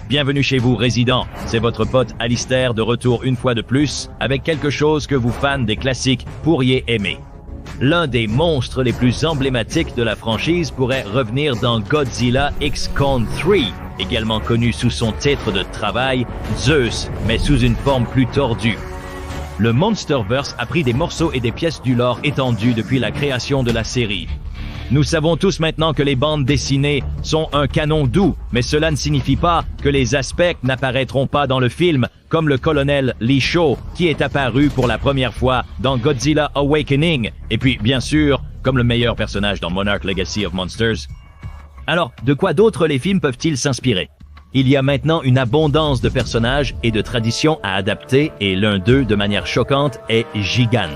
Bienvenue chez vous, résident. C'est votre pote Alistair de retour une fois de plus avec quelque chose que vous fans des classiques pourriez aimer. L'un des monstres les plus emblématiques de la franchise pourrait revenir dans Godzilla X Con 3, également connu sous son titre de travail, Zeus, mais sous une forme plus tordue. Le Monsterverse a pris des morceaux et des pièces du lore étendues depuis la création de la série. Nous savons tous maintenant que les bandes dessinées sont un canon doux, mais cela ne signifie pas que les aspects n'apparaîtront pas dans le film, comme le colonel Lee Shaw, qui est apparu pour la première fois dans Godzilla Awakening, et puis, bien sûr, comme le meilleur personnage dans Monarch Legacy of Monsters. Alors, de quoi d'autre les films peuvent-ils s'inspirer? Il y a maintenant une abondance de personnages et de traditions à adapter, et l'un d'eux, de manière choquante, est Gigan.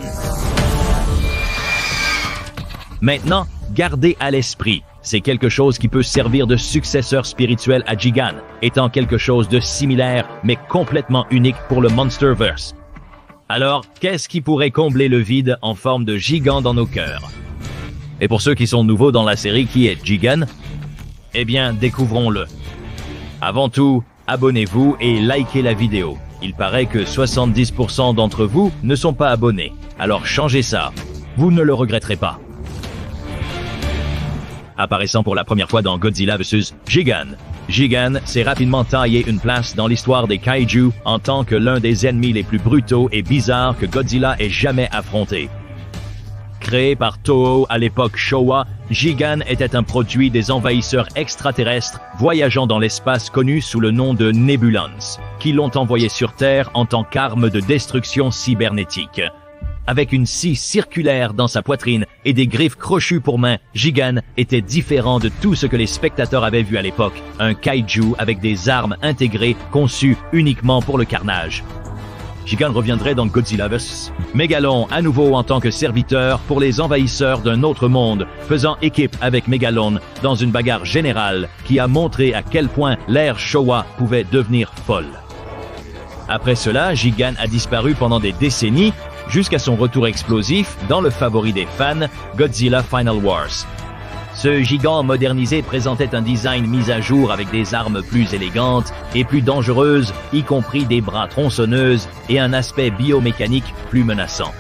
Maintenant, gardez à l'esprit, c'est quelque chose qui peut servir de successeur spirituel à Gigan, étant quelque chose de similaire, mais complètement unique pour le Monsterverse. Alors, qu'est-ce qui pourrait combler le vide en forme de gigant dans nos cœurs? Et pour ceux qui sont nouveaux dans la série, qui est Gigan? Eh bien, découvrons-le. Avant tout, abonnez-vous et likez la vidéo. Il paraît que 70% d'entre vous ne sont pas abonnés, alors changez ça. Vous ne le regretterez pas. Apparaissant pour la première fois dans Godzilla vs Gigan. Gigan s'est rapidement taillé une place dans l'histoire des kaiju en tant que l'un des ennemis les plus brutaux et bizarres que Godzilla ait jamais affronté. Créé par Toho à l'époque Showa, Gigan était un produit des envahisseurs extraterrestres voyageant dans l'espace connus sous le nom de Nebulons, qui l'ont envoyé sur Terre en tant qu'arme de destruction cybernétique. Avec une scie circulaire dans sa poitrine et des griffes crochues pour main, Gigan était différent de tout ce que les spectateurs avaient vu à l'époque, un kaiju avec des armes intégrées conçues uniquement pour le carnage. Gigan reviendrait dans Godzilla vs Megalon à nouveau en tant que serviteur pour les envahisseurs d'un autre monde, faisant équipe avec Megalon dans une bagarre générale qui a montré à quel point l'ère Showa pouvait devenir folle. Après cela, Gigan a disparu pendant des décennies, jusqu'à son retour explosif dans le favori des fans, Godzilla Final Wars. Ce gigant modernisé présentait un design mis à jour avec des armes plus élégantes et plus dangereuses, y compris des bras tronçonneuses et un aspect biomécanique plus menaçant.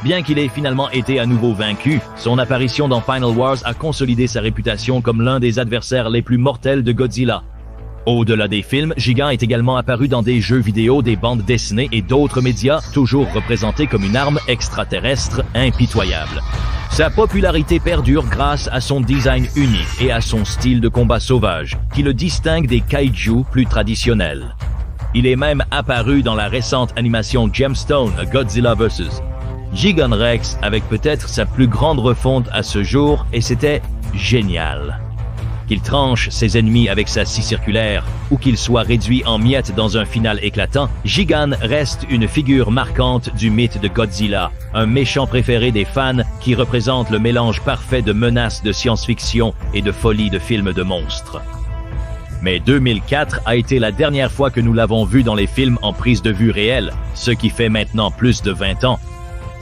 Bien qu'il ait finalement été à nouveau vaincu, son apparition dans Final Wars a consolidé sa réputation comme l'un des adversaires les plus mortels de Godzilla. Au-delà des films, Gigan est également apparu dans des jeux vidéo, des bandes dessinées et d'autres médias, toujours représentés comme une arme extraterrestre impitoyable. Sa popularité perdure grâce à son design unique et à son style de combat sauvage, qui le distingue des kaiju plus traditionnels. Il est même apparu dans la récente animation Gemstone, Godzilla vs. Gigan Rex, avec peut-être sa plus grande refonte à ce jour, et c'était génial. Qu'il tranche ses ennemis avec sa scie circulaire ou qu'il soit réduit en miettes dans un final éclatant, Gigan reste une figure marquante du mythe de Godzilla, un méchant préféré des fans qui représente le mélange parfait de menaces de science-fiction et de folie de films de monstres. Mais 2004 a été la dernière fois que nous l'avons vu dans les films en prise de vue réelle, ce qui fait maintenant plus de 20 ans.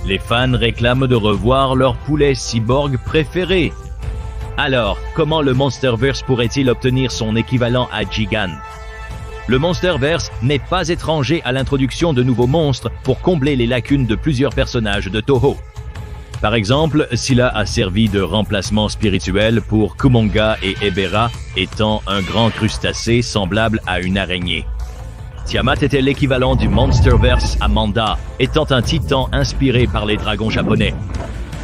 Les fans réclament de revoir leur poulet cyborg préféré. Alors, comment le Monsterverse pourrait-il obtenir son équivalent à Gigan? Le Monsterverse n'est pas étranger à l'introduction de nouveaux monstres pour combler les lacunes de plusieurs personnages de Toho. Par exemple, Scylla a servi de remplacement spirituel pour Kumonga et Ebera, étant un grand crustacé semblable à une araignée. Tiamat était l'équivalent du Monsterverse à Manda, étant un titan inspiré par les dragons japonais.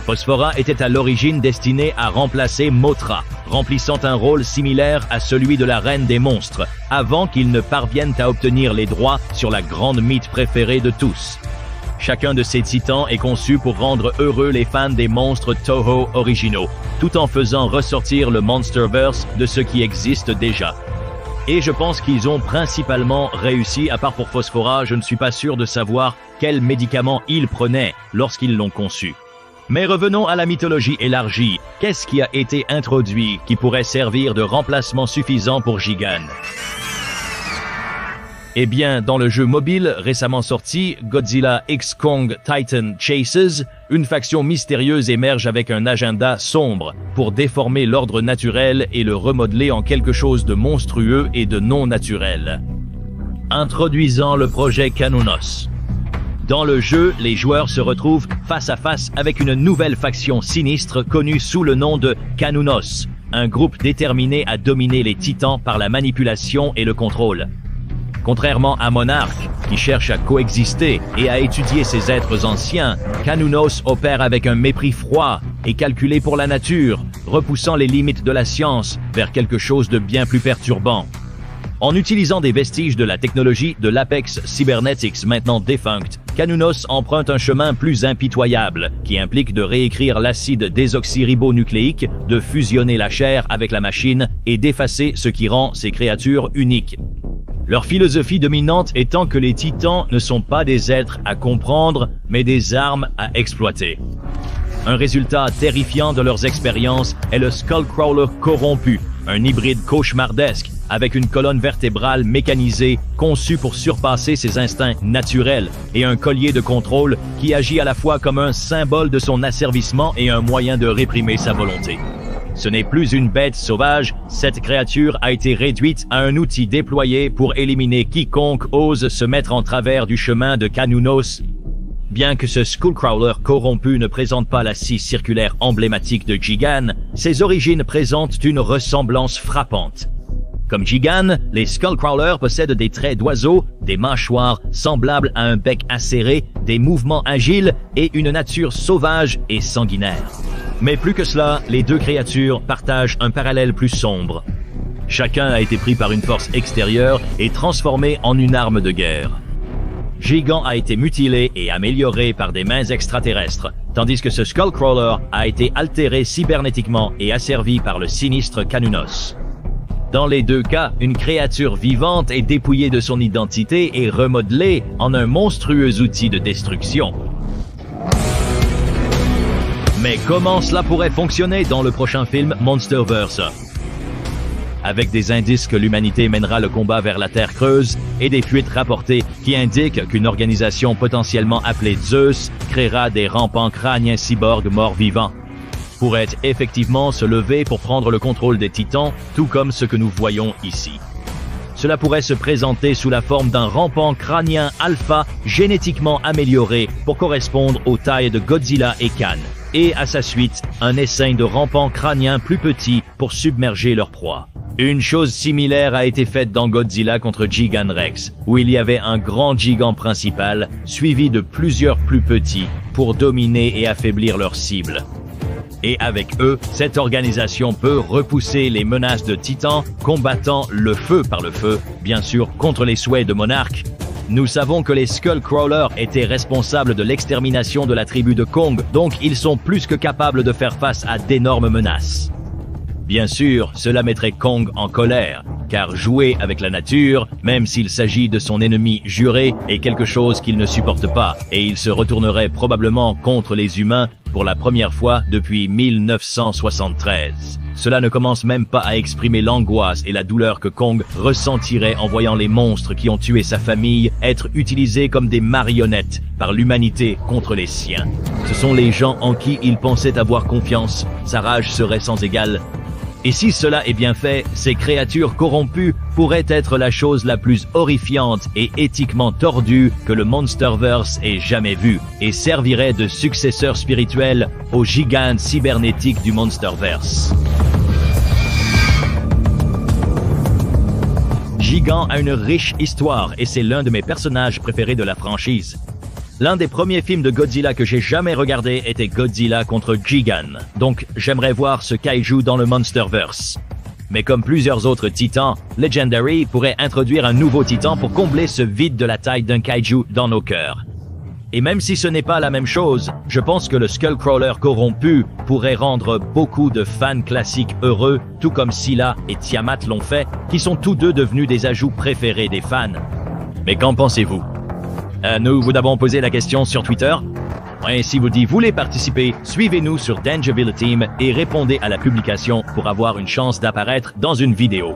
Phosphora était à l'origine destiné à remplacer Mothra, remplissant un rôle similaire à celui de la reine des monstres, avant qu'ils ne parviennent à obtenir les droits sur la grande mythe préférée de tous. Chacun de ces titans est conçu pour rendre heureux les fans des monstres Toho originaux, tout en faisant ressortir le Monsterverse de ce qui existe déjà. Et je pense qu'ils ont principalement réussi, à part pour Phosphora, je ne suis pas sûr de savoir quels médicaments ils prenaient lorsqu'ils l'ont conçu. Mais revenons à la mythologie élargie. Qu'est-ce qui a été introduit qui pourrait servir de remplacement suffisant pour Gigan? Eh bien, dans le jeu mobile récemment sorti, Godzilla X Kong Titan Chases, une faction mystérieuse émerge avec un agenda sombre pour déformer l'ordre naturel et le remodeler en quelque chose de monstrueux et de non naturel. Introduisant le projet Kanunos. Dans le jeu, les joueurs se retrouvent face à face avec une nouvelle faction sinistre connue sous le nom de Kanunos, un groupe déterminé à dominer les titans par la manipulation et le contrôle. Contrairement à Monarch, qui cherche à coexister et à étudier ces êtres anciens, Kanunos opère avec un mépris froid et calculé pour la nature, repoussant les limites de la science vers quelque chose de bien plus perturbant. En utilisant des vestiges de la technologie de l'Apex Cybernetics maintenant défuncte, Kanunos emprunte un chemin plus impitoyable, qui implique de réécrire l'acide désoxyribonucléique, de fusionner la chair avec la machine et d'effacer ce qui rend ces créatures uniques. Leur philosophie dominante étant que les titans ne sont pas des êtres à comprendre, mais des armes à exploiter. Un résultat terrifiant de leurs expériences est le Skullcrawler corrompu, un hybride cauchemardesque avec une colonne vertébrale mécanisée conçue pour surpasser ses instincts naturels et un collier de contrôle qui agit à la fois comme un symbole de son asservissement et un moyen de réprimer sa volonté. Ce n'est plus une bête sauvage, cette créature a été réduite à un outil déployé pour éliminer quiconque ose se mettre en travers du chemin de Kanunos. Bien que ce Skullcrawler corrompu ne présente pas la scie circulaire emblématique de Gigan, ses origines présentent une ressemblance frappante. Comme Gigan, les Skullcrawlers possèdent des traits d'oiseau, des mâchoires semblables à un bec acéré, des mouvements agiles et une nature sauvage et sanguinaire. Mais plus que cela, les deux créatures partagent un parallèle plus sombre. Chacun a été pris par une force extérieure et transformé en une arme de guerre. Gigan a été mutilé et amélioré par des mains extraterrestres, tandis que ce Skullcrawler a été altéré cybernétiquement et asservi par le sinistre Kanunos. Dans les deux cas, une créature vivante est dépouillée de son identité et remodelée en un monstrueux outil de destruction. Mais comment cela pourrait fonctionner dans le prochain film Monsterverse? Avec des indices que l'humanité mènera le combat vers la Terre creuse et des fuites rapportées qui indiquent qu'une organisation potentiellement appelée Zeus créera des rampants crâniens cyborgs morts-vivants, pourrait effectivement se lever pour prendre le contrôle des titans, tout comme ce que nous voyons ici. Cela pourrait se présenter sous la forme d'un rampant crânien alpha génétiquement amélioré pour correspondre aux tailles de Godzilla et Khan, et à sa suite, un essaim de rampants crâniens plus petits pour submerger leur proie. Une chose similaire a été faite dans Godzilla contre Gigan Rex, où il y avait un grand gigant principal, suivi de plusieurs plus petits, pour dominer et affaiblir leurs cibles. Et avec eux, cette organisation peut repousser les menaces de titans, combattant le feu par le feu, bien sûr contre les souhaits de Monarch. Nous savons que les Skullcrawlers étaient responsables de l'extermination de la tribu de Kong, donc ils sont plus que capables de faire face à d'énormes menaces. Bien sûr, cela mettrait Kong en colère, car jouer avec la nature, même s'il s'agit de son ennemi juré, est quelque chose qu'il ne supporte pas, et il se retournerait probablement contre les humains pour la première fois depuis 1973. Cela ne commence même pas à exprimer l'angoisse et la douleur que Kong ressentirait en voyant les monstres qui ont tué sa famille être utilisés comme des marionnettes par l'humanité contre les siens. Ce sont les gens en qui il pensait avoir confiance, sa rage serait sans égale. Et si cela est bien fait, ces créatures corrompues pourraient être la chose la plus horrifiante et éthiquement tordue que le Monsterverse ait jamais vue, et serviraient de successeur spirituel aux gigantes cybernétiques du Monsterverse. Gigan a une riche histoire et c'est l'un de mes personnages préférés de la franchise. L'un des premiers films de Godzilla que j'ai jamais regardé était Godzilla contre Gigan, donc j'aimerais voir ce kaiju dans le Monsterverse. Mais comme plusieurs autres titans, Legendary pourrait introduire un nouveau titan pour combler ce vide de la taille d'un kaiju dans nos cœurs. Et même si ce n'est pas la même chose, je pense que le Skullcrawler corrompu pourrait rendre beaucoup de fans classiques heureux, tout comme Scylla et Tiamat l'ont fait, qui sont tous deux devenus des ajouts préférés des fans. Mais qu'en pensez-vous? Nous vous avons posé la question sur Twitter. Et si vous voulez participer, suivez-nous sur Dangerville Team et répondez à la publication pour avoir une chance d'apparaître dans une vidéo.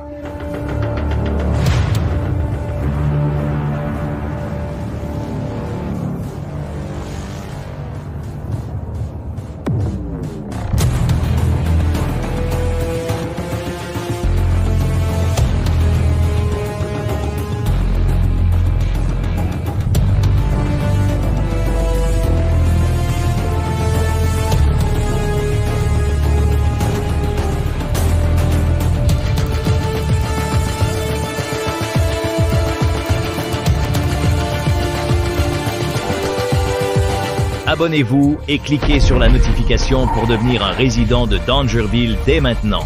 abonnez-vous et cliquez sur la notification pour devenir un résident de Dangerville dès maintenant.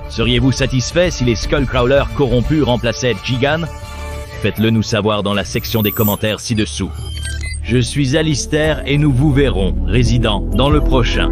Seriez-vous satisfait si les Skullcrawlers corrompus remplaçaient Jigan? Faites-le nous savoir dans la section des commentaires ci-dessous. Je suis Alistair et nous vous verrons, résident, dans le prochain.